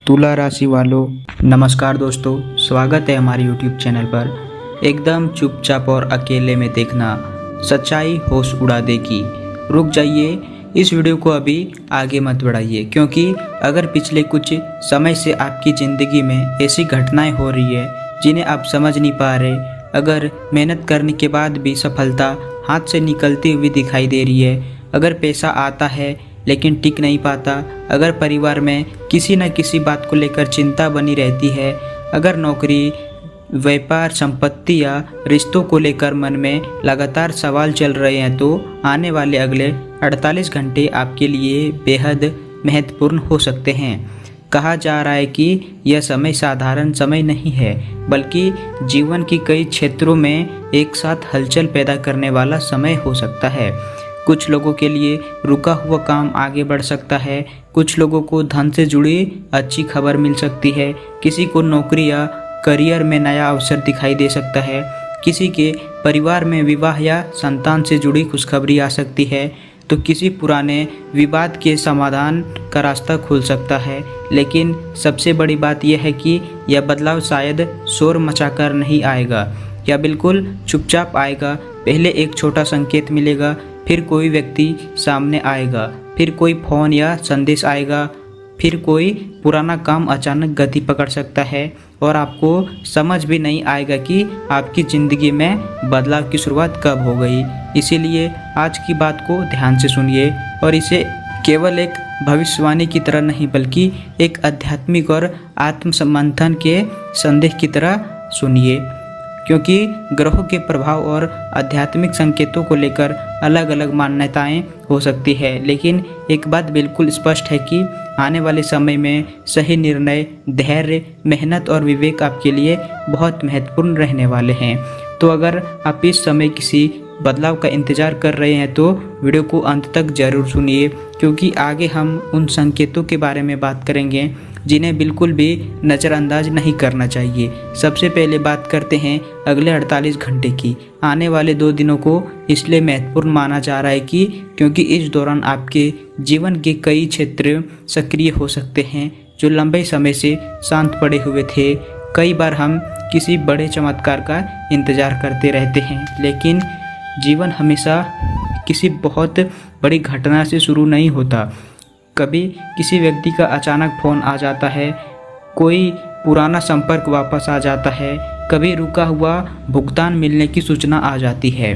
तुला राशि वालों, नमस्कार दोस्तों। स्वागत है हमारे YouTube चैनल पर। एकदम चुपचाप और अकेले में देखना सच्चाई होश उड़ा देगी। रुक जाइए, इस वीडियो को अभी आगे मत बढ़ाइए, क्योंकि अगर पिछले कुछ समय से आपकी ज़िंदगी में ऐसी घटनाएं हो रही है जिन्हें आप समझ नहीं पा रहे, अगर मेहनत करने के बाद भी सफलता हाथ से निकलती हुई दिखाई दे रही है, अगर पैसा आता है लेकिन टिक नहीं पाता, अगर परिवार में किसी न किसी बात को लेकर चिंता बनी रहती है, अगर नौकरी, व्यापार, संपत्ति या रिश्तों को लेकर मन में लगातार सवाल चल रहे हैं, तो आने वाले अगले 48 घंटे आपके लिए बेहद महत्वपूर्ण हो सकते हैं। कहा जा रहा है कि यह समय साधारण समय नहीं है, बल्कि जीवन की कई क्षेत्रों में एक साथ हलचल पैदा करने वाला समय हो सकता है। कुछ लोगों के लिए रुका हुआ काम आगे बढ़ सकता है, कुछ लोगों को धन से जुड़ी अच्छी खबर मिल सकती है, किसी को नौकरी या करियर में नया अवसर दिखाई दे सकता है, किसी के परिवार में विवाह या संतान से जुड़ी खुशखबरी आ सकती है, तो किसी पुराने विवाद के समाधान का रास्ता खुल सकता है। लेकिन सबसे बड़ी बात यह है कि यह बदलाव शायद शोर मचाकर नहीं आएगा, या बिल्कुल चुपचाप आएगा। पहले एक छोटा संकेत मिलेगा, फिर कोई व्यक्ति सामने आएगा, फिर कोई फ़ोन या संदेश आएगा, फिर कोई पुराना काम अचानक गति पकड़ सकता है और आपको समझ भी नहीं आएगा कि आपकी ज़िंदगी में बदलाव की शुरुआत कब हो गई। इसीलिए आज की बात को ध्यान से सुनिए और इसे केवल एक भविष्यवाणी की तरह नहीं, बल्कि एक आध्यात्मिक और आत्मसमंथन के संदेश की तरह सुनिए, क्योंकि ग्रहों के प्रभाव और आध्यात्मिक संकेतों को लेकर अलग अलग मान्यताएं हो सकती है। लेकिन एक बात बिल्कुल स्पष्ट है कि आने वाले समय में सही निर्णय, धैर्य, मेहनत और विवेक आपके लिए बहुत महत्वपूर्ण रहने वाले हैं। तो अगर आप इस समय किसी बदलाव का इंतज़ार कर रहे हैं तो वीडियो को अंत तक ज़रूर सुनिए, क्योंकि आगे हम उन संकेतों के बारे में बात करेंगे जिन्हें बिल्कुल भी नज़रअंदाज नहीं करना चाहिए। सबसे पहले बात करते हैं अगले 48 घंटे की। आने वाले 2 दिनों को इसलिए महत्वपूर्ण माना जा रहा है क्योंकि इस दौरान आपके जीवन के कई क्षेत्र सक्रिय हो सकते हैं जो लंबे समय से शांत पड़े हुए थे। कई बार हम किसी बड़े चमत्कार का इंतज़ार करते रहते हैं, लेकिन जीवन हमेशा किसी बहुत बड़ी घटना से शुरू नहीं होता। कभी किसी व्यक्ति का अचानक फ़ोन आ जाता है, कोई पुराना संपर्क वापस आ जाता है, कभी रुका हुआ भुगतान मिलने की सूचना आ जाती है,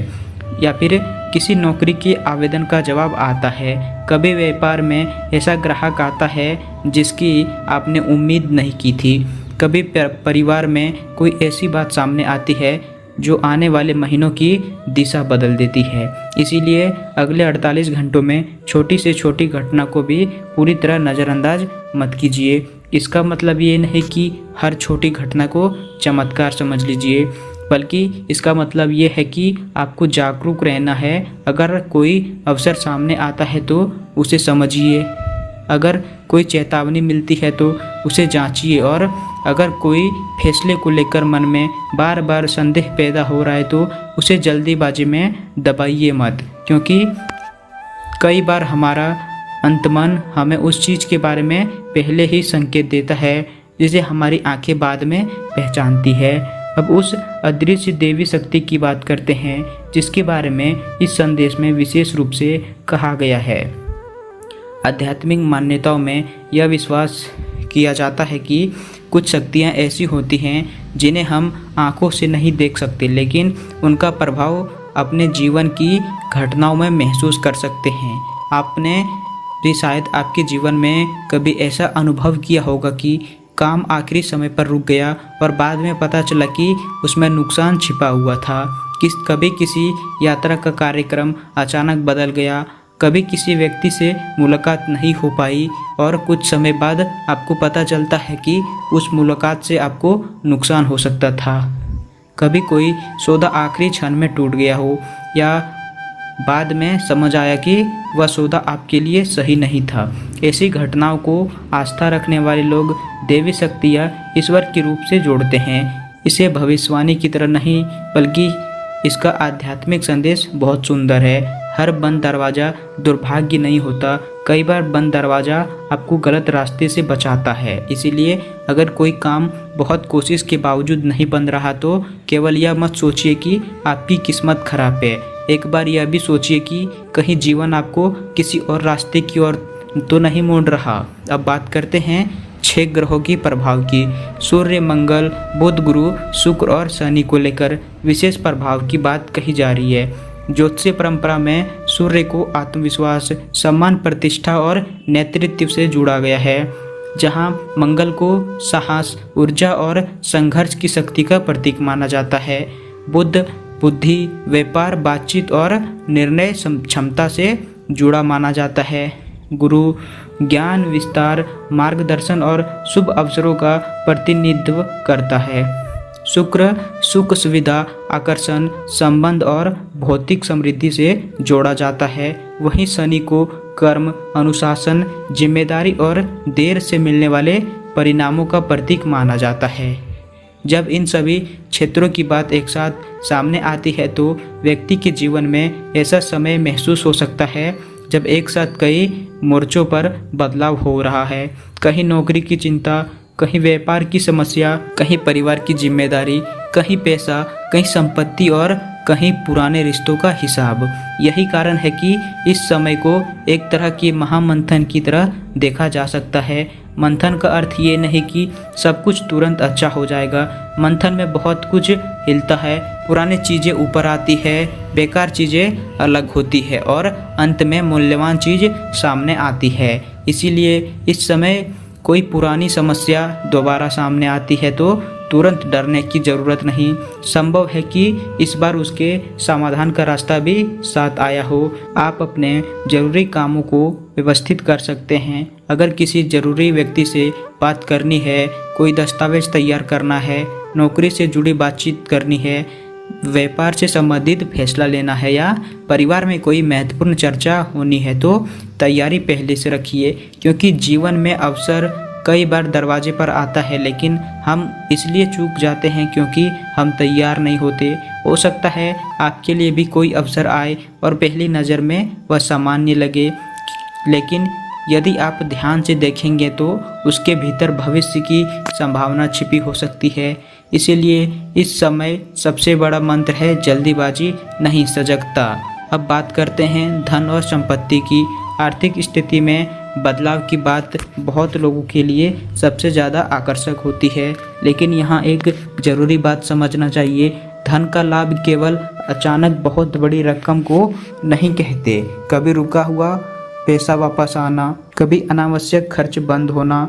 या फिर किसी नौकरी के आवेदन का जवाब आता है। कभी व्यापार में ऐसा ग्राहक आता है जिसकी आपने उम्मीद नहीं की थी। कभी परिवार में कोई ऐसी बात सामने आती है जो आने वाले महीनों की दिशा बदल देती है। इसीलिए अगले 48 घंटों में छोटी से छोटी घटना को भी पूरी तरह नज़रअंदाज मत कीजिए। इसका मतलब ये नहीं कि हर छोटी घटना को चमत्कार समझ लीजिए, बल्कि इसका मतलब ये है कि आपको जागरूक रहना है। अगर कोई अवसर सामने आता है तो उसे समझिए, अगर कोई चेतावनी मिलती है तो उसे जांचिए, और अगर कोई फैसले को लेकर मन में बार बार संदेह पैदा हो रहा है तो उसे जल्दीबाजी में दबाइए मत, क्योंकि कई बार हमारा अंतमन हमें उस चीज़ के बारे में पहले ही संकेत देता है जिसे हमारी आंखें बाद में पहचानती है। अब उस अदृश्य देवी शक्ति की बात करते हैं जिसके बारे में इस संदेश में विशेष रूप से कहा गया है। आध्यात्मिक मान्यताओं में यह विश्वास किया जाता है कि कुछ शक्तियाँ ऐसी होती हैं जिन्हें हम आंखों से नहीं देख सकते, लेकिन उनका प्रभाव अपने जीवन की घटनाओं में महसूस कर सकते हैं। आपने भी शायद आपके जीवन में कभी ऐसा अनुभव किया होगा कि काम आखिरी समय पर रुक गया और बाद में पता चला कि उसमें नुकसान छिपा हुआ था। कभी किसी यात्रा का कार्यक्रम अचानक बदल गया, कभी किसी व्यक्ति से मुलाकात नहीं हो पाई और कुछ समय बाद आपको पता चलता है कि उस मुलाकात से आपको नुकसान हो सकता था। कभी कोई सौदा आखिरी क्षण में टूट गया हो, या बाद में समझ आया कि वह सौदा आपके लिए सही नहीं था। ऐसी घटनाओं को आस्था रखने वाले लोग देवी शक्ति या ईश्वर के रूप से जोड़ते हैं। इसे भविष्यवाणी की तरह नहीं, बल्कि इसका आध्यात्मिक संदेश बहुत सुंदर है। हर बंद दरवाज़ा दुर्भाग्य नहीं होता, कई बार बंद दरवाज़ा आपको गलत रास्ते से बचाता है। इसीलिए अगर कोई काम बहुत कोशिश के बावजूद नहीं बन रहा तो केवल यह मत सोचिए कि आपकी किस्मत खराब है। एक बार यह भी सोचिए कि कहीं जीवन आपको किसी और रास्ते की ओर तो नहीं मोड़ रहा। अब बात करते हैं 6 ग्रहों की प्रभाव की। सूर्य, मंगल, बुध, गुरु, शुक्र और शनि को लेकर विशेष प्रभाव की बात कही जा रही है। ज्योतिषीय परंपरा में सूर्य को आत्मविश्वास, सम्मान, प्रतिष्ठा और नेतृत्व से जोड़ा गया है, जहां मंगल को साहस, ऊर्जा और संघर्ष की शक्ति का प्रतीक माना जाता है। बुध बुद्धि, व्यापार, बातचीत और निर्णय क्षमता से जुड़ा माना जाता है। गुरु ज्ञान, विस्तार, मार्गदर्शन और शुभ अवसरों का प्रतिनिधित्व करता है। शुक्र सुख, सुविधा, आकर्षण, संबंध और भौतिक समृद्धि से जोड़ा जाता है। वहीं शनि को कर्म, अनुशासन, जिम्मेदारी और देर से मिलने वाले परिणामों का प्रतीक माना जाता है। जब इन सभी क्षेत्रों की बात एक साथ सामने आती है तो व्यक्ति के जीवन में ऐसा समय महसूस हो सकता है जब एक साथ कई मोर्चों पर बदलाव हो रहा है। कहीं नौकरी की चिंता, कहीं व्यापार की समस्या, कहीं परिवार की जिम्मेदारी, कहीं पैसा, कहीं संपत्ति और कहीं पुराने रिश्तों का हिसाब। यही कारण है कि इस समय को एक तरह की महामंथन की तरह देखा जा सकता है। मंथन का अर्थ ये नहीं कि सब कुछ तुरंत अच्छा हो जाएगा। मंथन में बहुत कुछ हिलता है, पुरानी चीज़ें ऊपर आती है, बेकार चीज़ें अलग होती है और अंत में मूल्यवान चीज़ सामने आती है। इसीलिए इस समय कोई पुरानी समस्या दोबारा सामने आती है तो तुरंत डरने की ज़रूरत नहीं। संभव है कि इस बार उसके समाधान का रास्ता भी साथ आया हो। आप अपने ज़रूरी कामों को व्यवस्थित कर सकते हैं। अगर किसी ज़रूरी व्यक्ति से बात करनी है, कोई दस्तावेज तैयार करना है, नौकरी से जुड़ी बातचीत करनी है, व्यापार से संबंधित फैसला लेना है या परिवार में कोई महत्वपूर्ण चर्चा होनी है तो तैयारी पहले से रखिए, क्योंकि जीवन में अवसर कई बार दरवाजे पर आता है, लेकिन हम इसलिए चूक जाते हैं क्योंकि हम तैयार नहीं होते। हो सकता है आपके लिए भी कोई अवसर आए और पहली नज़र में वह सामान्य लगे, लेकिन यदि आप ध्यान से देखेंगे तो उसके भीतर भविष्य की संभावना छिपी हो सकती है। इसीलिए इस समय सबसे बड़ा मंत्र है जल्दीबाजी नहीं, सजगता। अब बात करते हैं धन और संपत्ति की। आर्थिक स्थिति में बदलाव की बात बहुत लोगों के लिए सबसे ज़्यादा आकर्षक होती है, लेकिन यहाँ एक ज़रूरी बात समझना चाहिए। धन का लाभ केवल अचानक बहुत बड़ी रकम को नहीं कहते। कभी रुका हुआ पैसा वापस आना, कभी अनावश्यक खर्च बंद होना,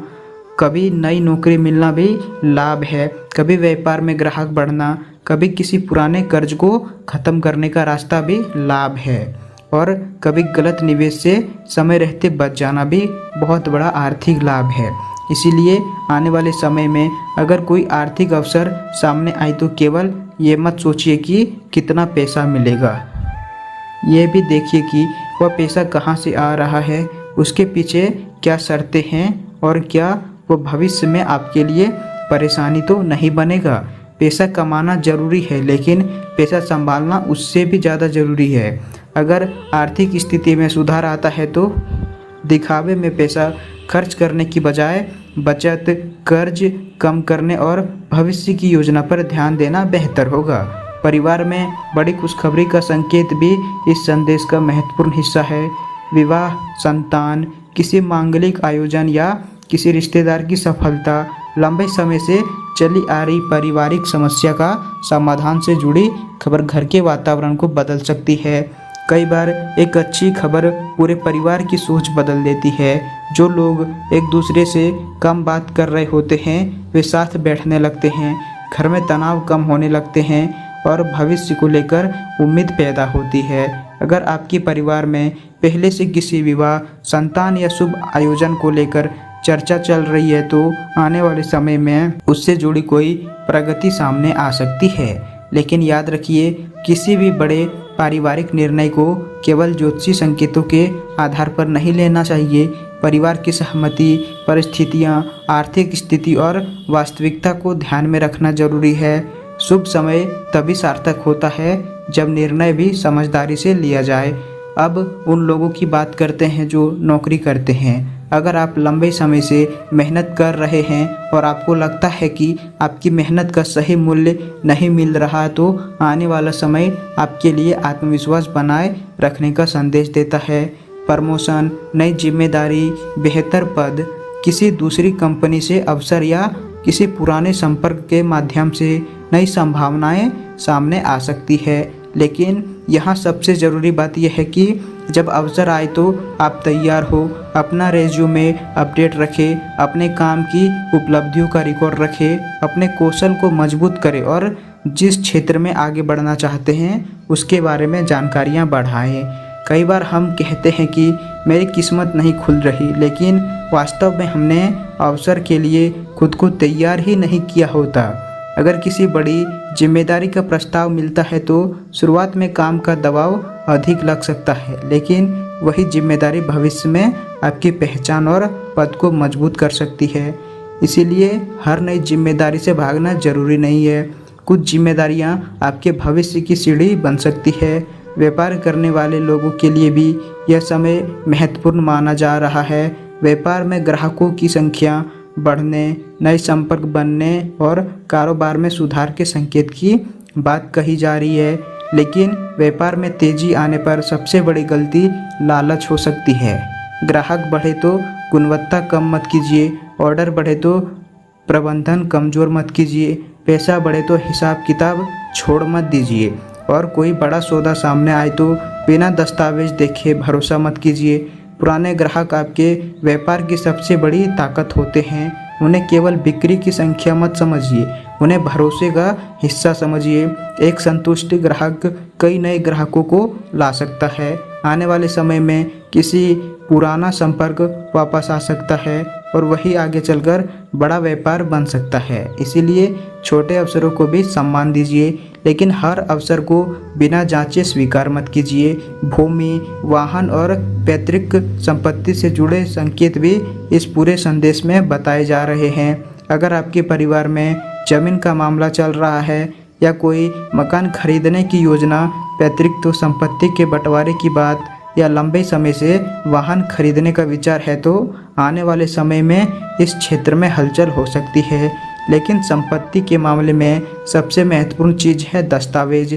कभी नई नौकरी मिलना भी लाभ है, कभी व्यापार में ग्राहक बढ़ना, कभी किसी पुराने कर्ज को ख़त्म करने का रास्ता भी लाभ है, और कभी गलत निवेश से समय रहते बच जाना भी बहुत बड़ा आर्थिक लाभ है। इसीलिए आने वाले समय में अगर कोई आर्थिक अवसर सामने आए तो केवल ये मत सोचिए कि कितना पैसा मिलेगा, ये भी देखिए कि वह पैसा कहाँ से आ रहा है, उसके पीछे क्या शर्तें हैं और क्या वो भविष्य में आपके लिए परेशानी तो नहीं बनेगा। पैसा कमाना ज़रूरी है, लेकिन पैसा संभालना उससे भी ज़्यादा ज़रूरी है। अगर आर्थिक स्थिति में सुधार आता है तो दिखावे में पैसा खर्च करने की बजाय बचत, कर्ज कम करने और भविष्य की योजना पर ध्यान देना बेहतर होगा। परिवार में बड़ी खुशखबरी का संकेत भी इस संदेश का महत्वपूर्ण हिस्सा है। विवाह, संतान, किसी मांगलिक आयोजन या किसी रिश्तेदार की सफलता, लंबे समय से चली आ रही पारिवारिक समस्या का समाधान से जुड़ी खबर घर के वातावरण को बदल सकती है। कई बार एक अच्छी खबर पूरे परिवार की सोच बदल देती है। जो लोग एक दूसरे से कम बात कर रहे होते हैं वे साथ बैठने लगते हैं, घर में तनाव कम होने लगते हैं और भविष्य को लेकर उम्मीद पैदा होती है। अगर आपके परिवार में पहले से किसी विवाह, संतान या शुभ आयोजन को लेकर चर्चा चल रही है तो आने वाले समय में उससे जुड़ी कोई प्रगति सामने आ सकती है। लेकिन याद रखिए, किसी भी बड़े पारिवारिक निर्णय को केवल ज्योतिषी संकेतों के आधार पर नहीं लेना चाहिए। परिवार की सहमति, परिस्थितियां, आर्थिक स्थिति और वास्तविकता को ध्यान में रखना जरूरी है। शुभ समय तभी सार्थक होता है जब निर्णय भी समझदारी से लिया जाए। अब उन लोगों की बात करते हैं जो नौकरी करते हैं। अगर आप लंबे समय से मेहनत कर रहे हैं और आपको लगता है कि आपकी मेहनत का सही मूल्य नहीं मिल रहा, तो आने वाला समय आपके लिए आत्मविश्वास बनाए रखने का संदेश देता है। प्रमोशन, नई जिम्मेदारी, बेहतर पद, किसी दूसरी कंपनी से अवसर या किसी पुराने संपर्क के माध्यम से नई संभावनाएं सामने आ सकती है। लेकिन यहाँ सबसे ज़रूरी बात यह है कि जब अवसर आए तो आप तैयार हो। अपना रेज्यूमे अपडेट रखें, अपने काम की उपलब्धियों का रिकॉर्ड रखें, अपने कौशल को मजबूत करें और जिस क्षेत्र में आगे बढ़ना चाहते हैं उसके बारे में जानकारियाँ बढ़ाएं। कई बार हम कहते हैं कि मेरी किस्मत नहीं खुल रही, लेकिन वास्तव में हमने अवसर के लिए खुद को तैयार ही नहीं किया होता। अगर किसी बड़ी जिम्मेदारी का प्रस्ताव मिलता है तो शुरुआत में काम का दबाव अधिक लग सकता है, लेकिन वही जिम्मेदारी भविष्य में आपकी पहचान और पद को मजबूत कर सकती है। इसीलिए हर नई जिम्मेदारी से भागना जरूरी नहीं है। कुछ जिम्मेदारियां आपके भविष्य की सीढ़ी बन सकती है। व्यापार करने वाले लोगों के लिए भी यह समय महत्वपूर्ण माना जा रहा है। व्यापार में ग्राहकों की संख्या बढ़ने, नए संपर्क बनने और कारोबार में सुधार के संकेत की बात कही जा रही है। लेकिन व्यापार में तेजी आने पर सबसे बड़ी गलती लालच हो सकती है। ग्राहक बढ़े तो गुणवत्ता कम मत कीजिए, ऑर्डर बढ़े तो प्रबंधन कमज़ोर मत कीजिए, पैसा बढ़े तो हिसाब किताब छोड़ मत दीजिए और कोई बड़ा सौदा सामने आए तो बिना दस्तावेज देखे भरोसा मत कीजिए। पुराने ग्राहक आपके व्यापार की सबसे बड़ी ताकत होते हैं। उन्हें केवल बिक्री की संख्या मत समझिए, उन्हें भरोसे का हिस्सा समझिए। एक संतुष्ट ग्राहक कई नए ग्राहकों को ला सकता है। आने वाले समय में किसी पुराना संपर्क वापस आ सकता है और वही आगे चलकर बड़ा व्यापार बन सकता है। इसीलिए छोटे अवसरों को भी सम्मान दीजिए, लेकिन हर अवसर को बिना जांचे स्वीकार मत कीजिए। भूमि, वाहन और पैतृक संपत्ति से जुड़े संकेत भी इस पूरे संदेश में बताए जा रहे हैं। अगर आपके परिवार में जमीन का मामला चल रहा है या कोई मकान खरीदने की योजना, पैतृक संपत्ति के बंटवारे की बात या लंबे समय से वाहन खरीदने का विचार है, तो आने वाले समय में इस क्षेत्र में हलचल हो सकती है। लेकिन संपत्ति के मामले में सबसे महत्वपूर्ण चीज़ है दस्तावेज।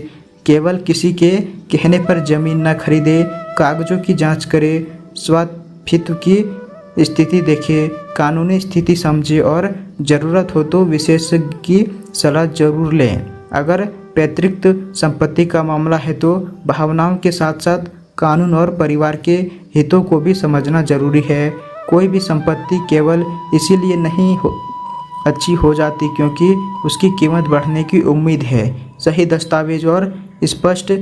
केवल किसी के कहने पर ज़मीन न खरीदे, कागज़ों की जांच करें, स्वामित्व की स्थिति देखें, कानूनी स्थिति समझें और ज़रूरत हो तो विशेषज्ञ की सलाह जरूर लें। अगर पैतृक संपत्ति का मामला है तो भावनाओं के साथ साथ कानून और परिवार के हितों को भी समझना जरूरी है। कोई भी संपत्ति केवल इसीलिए नहीं अच्छी हो जाती क्योंकि उसकी कीमत बढ़ने की उम्मीद है। सही दस्तावेज और स्पष्ट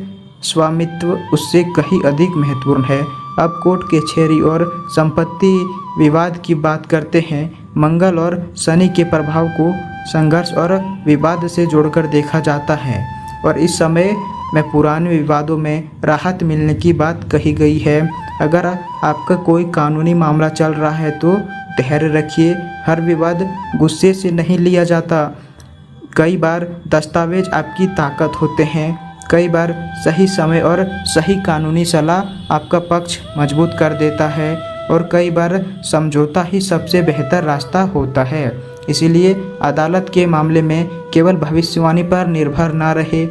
स्वामित्व उससे कहीं अधिक महत्वपूर्ण है। अब कोर्ट कचहरी और संपत्ति विवाद की बात करते हैं। मंगल और शनि के प्रभाव को संघर्ष और विवाद से जोड़कर देखा जाता है और इस समय में पुराने विवादों में राहत मिलने की बात कही गई है। अगर आपका कोई कानूनी मामला चल रहा है तो धैर्य रखिए। हर विवाद गुस्से से नहीं लिया जाता। कई बार दस्तावेज आपकी ताकत होते हैं। कई बार सही समय और सही कानूनी सलाह आपका पक्ष मजबूत कर देता है और कई बार समझौता ही सबसे बेहतर रास्ता होता है। इसीलिए अदालत के मामले में केवल भविष्यवाणी पर निर्भर ना रहे।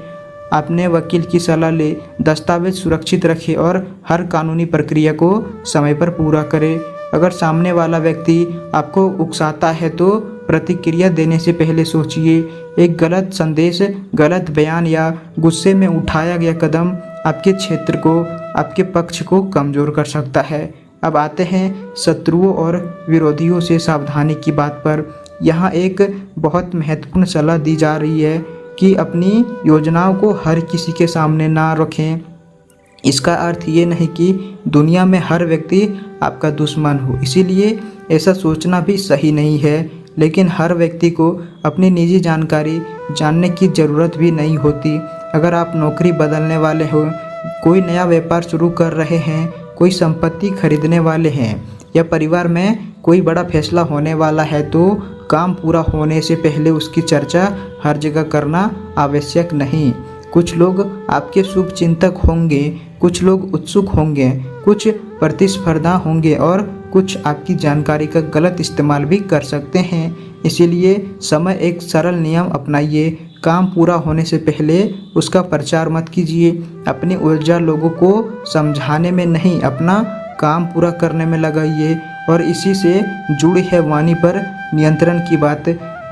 अपने वकील की सलाह ले, दस्तावेज सुरक्षित रखें और हर कानूनी प्रक्रिया को समय पर पूरा करें। अगर सामने वाला व्यक्ति आपको उकसाता है तो प्रतिक्रिया देने से पहले सोचिए। एक गलत संदेश, गलत बयान या गुस्से में उठाया गया कदम आपके क्षेत्र को, आपके पक्ष को कमज़ोर कर सकता है। अब आते हैं शत्रुओं और विरोधियों से सावधानी की बात पर। यहाँ एक बहुत महत्वपूर्ण सलाह दी जा रही है कि अपनी योजनाओं को हर किसी के सामने ना रखें। इसका अर्थ ये नहीं कि दुनिया में हर व्यक्ति आपका दुश्मन हो, इसीलिए ऐसा सोचना भी सही नहीं है। लेकिन हर व्यक्ति को अपनी निजी जानकारी जानने की ज़रूरत भी नहीं होती। अगर आप नौकरी बदलने वाले हो, कोई नया व्यापार शुरू कर रहे हैं, कोई संपत्ति खरीदने वाले हैं या परिवार में कोई बड़ा फैसला होने वाला है, तो काम पूरा होने से पहले उसकी चर्चा हर जगह करना आवश्यक नहीं। कुछ लोग आपके शुभ चिंतक होंगे, कुछ लोग उत्सुक होंगे, कुछ प्रतिस्पर्धा होंगे और कुछ आपकी जानकारी का गलत इस्तेमाल भी कर सकते हैं। इसीलिए समय एक सरल नियम अपनाइए, काम पूरा होने से पहले उसका प्रचार मत कीजिए। अपनी ऊर्जा लोगों को समझाने में नहीं, अपना काम पूरा करने में लगाइए और इसी से जुड़ी है वाणी पर नियंत्रण की बात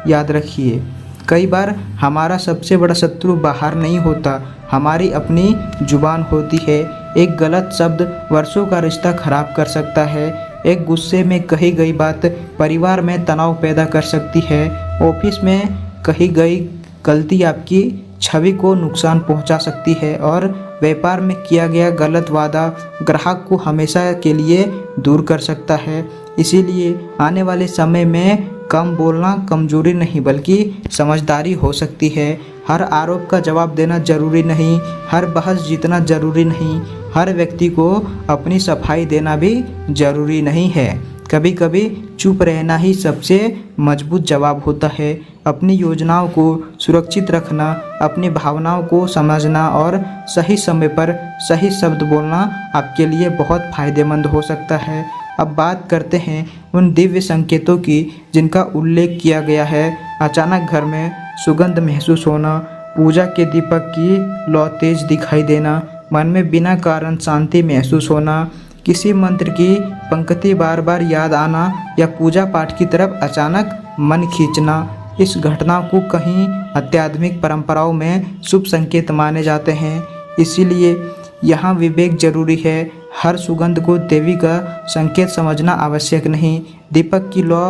याद रखिए। कई बार हमारा सबसे बड़ा शत्रु बाहर नहीं होता, हमारी अपनी जुबान होती है। एक गलत शब्द वर्षों का रिश्ता खराब कर सकता है। एक गुस्से में कही गई बात परिवार में तनाव पैदा कर सकती है। ऑफिस में कही गई गलती आपकी छवि को नुकसान पहुंचा सकती है और व्यापार में किया गया गलत वादा ग्राहक को हमेशा के लिए दूर कर सकता है। इसीलिए आने वाले समय में कम बोलना कमजोरी नहीं बल्कि समझदारी हो सकती है। हर आरोप का जवाब देना जरूरी नहीं, हर बहस जीतना जरूरी नहीं, हर व्यक्ति को अपनी सफाई देना भी जरूरी नहीं है। कभी कभी चुप रहना ही सबसे मजबूत जवाब होता है। अपनी योजनाओं को सुरक्षित रखना, अपनी भावनाओं को समझना और सही समय पर सही शब्द बोलना आपके लिए बहुत फायदेमंद हो सकता है। अब बात करते हैं उन दिव्य संकेतों की जिनका उल्लेख किया गया है। अचानक घर में सुगंध महसूस होना, पूजा के दीपक की लौ तेज दिखाई देना, मन में बिना कारण शांति महसूस होना, किसी मंत्र की पंक्ति बार बार याद आना या पूजा पाठ की तरफ अचानक मन खींचना। इस घटना को कहीं आध्यात्मिक परंपराओं में शुभ संकेत माने जाते हैं। इसीलिए यहाँ विवेक जरूरी है। हर सुगंध को देवी का संकेत समझना आवश्यक नहीं। दीपक की लौ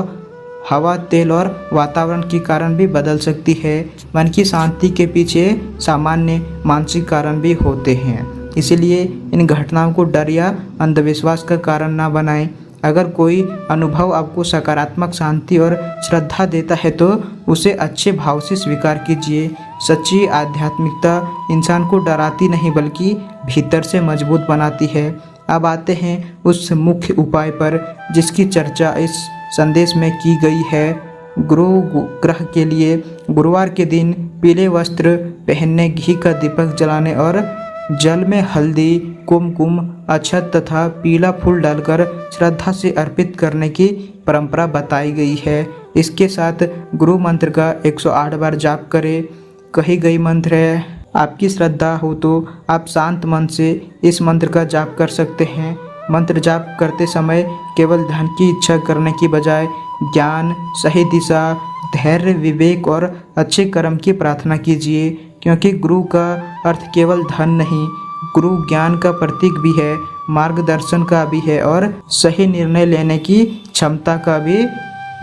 हवा, तेल और वातावरण के कारण भी बदल सकती है। मन की शांति के पीछे सामान्य मानसिक कारण भी होते हैं। इसलिए इन घटनाओं को डर या अंधविश्वास का कारण ना बनाएं। अगर कोई अनुभव आपको सकारात्मक शांति और श्रद्धा देता है तो उसे अच्छे भाव से स्वीकार कीजिए। सच्ची आध्यात्मिकता इंसान को डराती नहीं बल्कि भीतर से मजबूत बनाती है। अब आते हैं उस मुख्य उपाय पर जिसकी चर्चा इस संदेश में की गई है। गुरु ग्रह के लिए गुरुवार के दिन पीले वस्त्र पहनने, घी का दीपक जलाने और जल में हल्दी, कुमकुम, अक्षत तथा पीला फूल डालकर श्रद्धा से अर्पित करने की परंपरा बताई गई है। इसके साथ गुरु मंत्र का 108 बार जाप करें। कही गई मंत्र है। आपकी श्रद्धा हो तो आप शांत मन से इस मंत्र का जाप कर सकते हैं। मंत्र जाप करते समय केवल धन की इच्छा करने की बजाय ज्ञान, सही दिशा, धैर्य, विवेक और अच्छे कर्म की प्रार्थना कीजिए, क्योंकि गुरु का अर्थ केवल धन नहीं, गुरु ज्ञान का प्रतीक भी है, मार्गदर्शन का भी है और सही निर्णय लेने की क्षमता का भी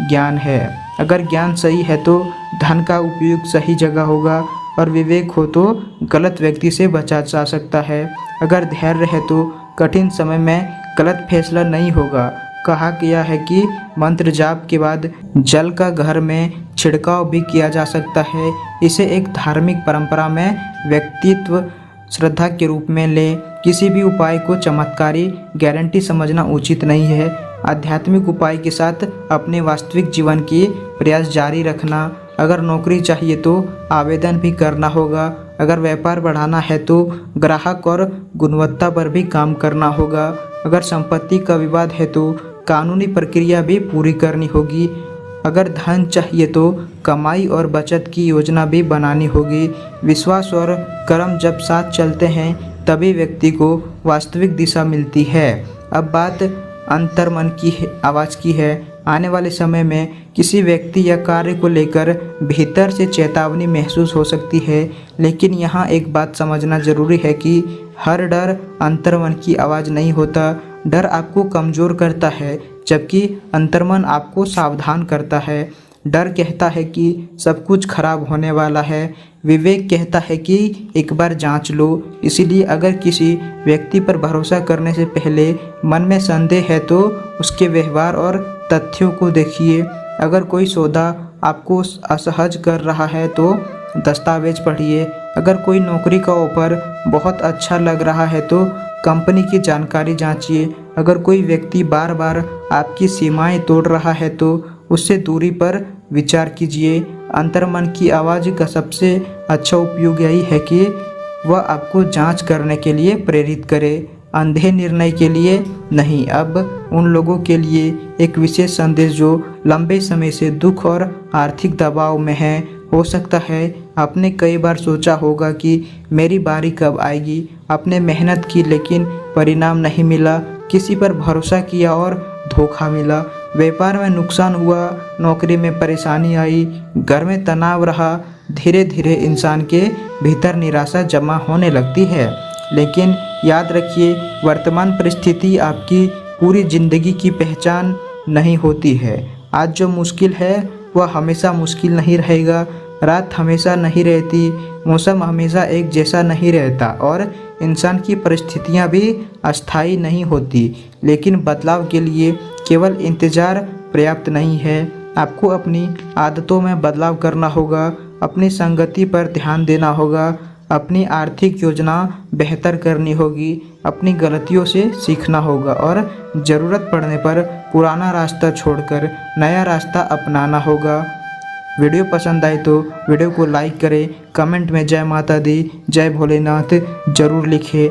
ज्ञान है। अगर ज्ञान सही है तो धन का उपयोग सही जगह होगा और विवेक हो तो गलत व्यक्ति से बचा जा सकता है। अगर धैर्य है तो कठिन समय में गलत फैसला नहीं होगा। कहा गया है कि मंत्र जाप के बाद जल का घर में छिड़काव भी किया जा सकता है। इसे एक धार्मिक परंपरा में व्यक्तित्व श्रद्धा के रूप में ले। किसी भी उपाय को चमत्कारी गारंटी समझना उचित नहीं है। आध्यात्मिक उपाय के साथ अपने वास्तविक जीवन की प्रयास जारी रखना। अगर नौकरी चाहिए तो आवेदन भी करना होगा। अगर व्यापार बढ़ाना है तो ग्राहक और गुणवत्ता पर भी काम करना होगा। अगर संपत्ति का विवाद है तो कानूनी प्रक्रिया भी पूरी करनी होगी। अगर धन चाहिए तो कमाई और बचत की योजना भी बनानी होगी। विश्वास और कर्म जब साथ चलते हैं तभी व्यक्ति को वास्तविक दिशा मिलती है। अब बात अंतर्मन की आवाज़ की है। आने वाले समय में किसी व्यक्ति या कार्य को लेकर भीतर से चेतावनी महसूस हो सकती है, लेकिन यहाँ एक बात समझना जरूरी है कि हर डर अंतर्मन की आवाज़ नहीं होता। डर आपको कमज़ोर करता है जबकि अंतर्मन आपको सावधान करता है। डर कहता है कि सब कुछ खराब होने वाला है, विवेक कहता है कि एक बार जांच लो। इसीलिए अगर किसी व्यक्ति पर भरोसा करने से पहले मन में संदेह है तो उसके व्यवहार और तथ्यों को देखिए। अगर कोई सौदा आपको असहज कर रहा है तो दस्तावेज पढ़िए। अगर कोई नौकरी का ऑफर बहुत अच्छा लग रहा है तो कंपनी की जानकारी जांचिए। अगर कोई व्यक्ति बार बार आपकी सीमाएं तोड़ रहा है तो उससे दूरी पर विचार कीजिए। अंतर्मन की आवाज़ का सबसे अच्छा उपयोग यही है कि वह आपको जांच करने के लिए प्रेरित करे, अंधे निर्णय के लिए नहीं। अब उन लोगों के लिए एक विशेष संदेश जो लंबे समय से दुख और आर्थिक दबाव में है। हो सकता है आपने कई बार सोचा होगा कि मेरी बारी कब आएगी। आपने मेहनत की लेकिन परिणाम नहीं मिला, किसी पर भरोसा किया और धोखा मिला, व्यापार में नुकसान हुआ, नौकरी में परेशानी आई, घर में तनाव रहा। धीरे धीरे इंसान के भीतर निराशा जमा होने लगती है। लेकिन याद रखिए, वर्तमान परिस्थिति आपकी पूरी जिंदगी की पहचान नहीं होती है। आज जो मुश्किल है वह हमेशा मुश्किल नहीं रहेगा। रात हमेशा नहीं रहती, मौसम हमेशा एक जैसा नहीं रहता और इंसान की परिस्थितियां भी अस्थायी नहीं होती। लेकिन बदलाव के लिए केवल इंतज़ार पर्याप्त नहीं है। आपको अपनी आदतों में बदलाव करना होगा, अपनी संगति पर ध्यान देना होगा, अपनी आर्थिक योजना बेहतर करनी होगी, अपनी गलतियों से सीखना होगा और ज़रूरत पड़ने पर पुराना रास्ता छोड़कर नया रास्ता अपनाना होगा। वीडियो पसंद आए तो वीडियो को लाइक करें, कमेंट में जय माता दी, जय भोलेनाथ ज़रूर लिखें।